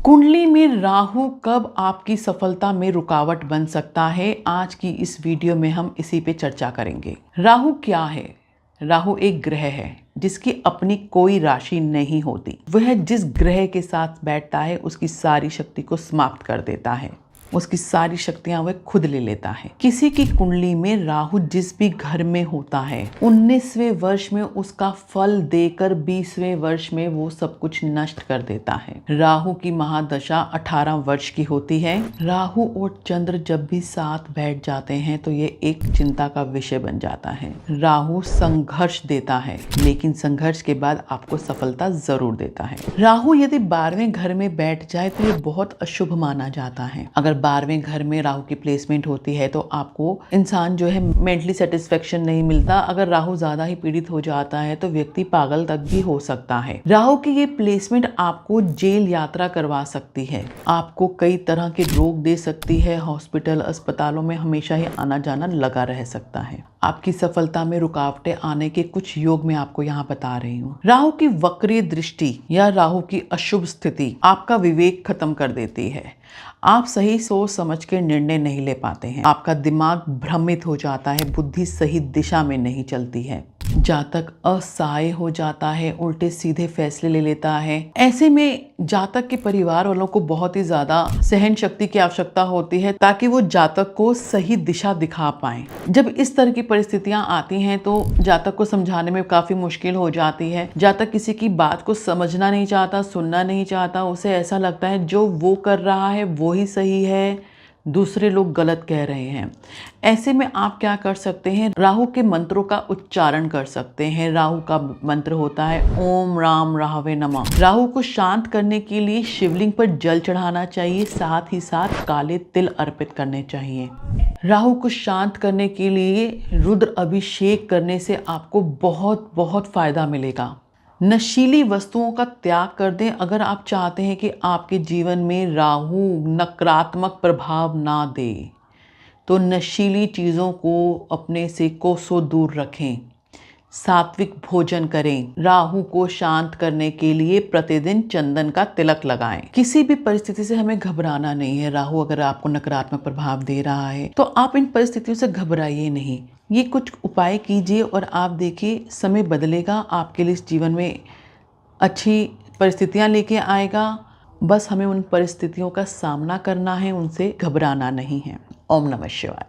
कुंडली में राहु कब आपकी सफलता में रुकावट बन सकता है, आज की इस वीडियो में हम इसी पे चर्चा करेंगे। राहु क्या है? राहु एक ग्रह है जिसकी अपनी कोई राशि नहीं होती। वह जिस ग्रह के साथ बैठता है उसकी सारी शक्ति को समाप्त कर देता है, उसकी सारी शक्तियां वह खुद ले लेता है। किसी की कुंडली में राहु जिस भी घर में होता है 19वें वर्ष में उसका फल देकर 20वें वर्ष में वो सब कुछ नष्ट कर देता है। राहु की महादशा 18 वर्ष की होती है। राहु और चंद्र जब भी साथ बैठ जाते हैं तो ये एक चिंता का विषय बन जाता है। राहु संघर्ष देता है लेकिन संघर्ष के बाद आपको सफलता जरूर देता है। राहु यदि 12वें घर में बैठ जाए तो ये बहुत अशुभ माना जाता है। अगर 12वें घर में राहु की प्लेसमेंट होती है तो आपको इंसान जो है मेंटली सेटिस्फेक्शन नहीं मिलता। अगर राहु ज्यादा ही पीड़ित हो जाता है तो व्यक्ति पागल तक भी हो सकता है। राहु की ये प्लेसमेंट आपको जेल यात्रा करवा सकती है, आपको कई तरह के रोग दे सकती है। हॉस्पिटल अस्पतालों में हमेशा ही आना जाना लगा रह सकता है। आपकी सफलता में रुकावटें आने के कुछ योग मैं आपको यहाँ बता रही हूँ। राहु की वक्रीय दृष्टि या राहु की अशुभ स्थिति आपका विवेक खत्म कर देती है। आप सही सोच समझ के निर्णय नहीं ले पाते हैं। आपका दिमाग भ्रमित हो जाता है, बुद्धि सही दिशा में नहीं चलती है। जातक असहाय हो जाता है, उल्टे सीधे फैसले ले लेता है। ऐसे में जातक के परिवार वालों को बहुत ही ज्यादा सहन शक्ति की आवश्यकता होती है ताकि वो जातक को सही दिशा दिखा पाए। जब इस तरह की परिस्थितियां आती हैं तो जातक को समझाने में काफी मुश्किल हो जाती है। जातक किसी की बात को समझना नहीं चाहता, सुनना नहीं चाहता। उसे ऐसा लगता है जो वो कर रहा है वो ही सही है, दूसरे लोग गलत कह रहे हैं। ऐसे में आप क्या कर सकते हैं, राहु के मंत्रों का उच्चारण कर सकते हैं। राहु का मंत्र होता है ओम राम राहवे नमः। राहु को शांत करने के लिए शिवलिंग पर जल चढ़ाना चाहिए, साथ ही साथ काले तिल अर्पित करने चाहिए। राहु को शांत करने के लिए रुद्र अभिषेक करने से आपको बहुत बहुत फायदा मिलेगा। नशीली वस्तुओं का त्याग कर दें अगर आप चाहते हैं कि आपके जीवन में राहु नकारात्मक प्रभाव ना दे। तो नशीली चीज़ों को अपने से कोसों दूर रखें, सात्विक भोजन करें। राहु को शांत करने के लिए प्रतिदिन चंदन का तिलक लगाएं। किसी भी परिस्थिति से हमें घबराना नहीं है। राहु अगर आपको नकारात्मक प्रभाव दे रहा है तो आप इन परिस्थितियों से घबराइए नहीं। ये कुछ उपाय कीजिए और आप देखिए समय बदलेगा, आपके लिए इस जीवन में अच्छी परिस्थितियां लेके आएगा। बस हमें उन परिस्थितियों का सामना करना है, उनसे घबराना नहीं है। ओम नमः शिवाय।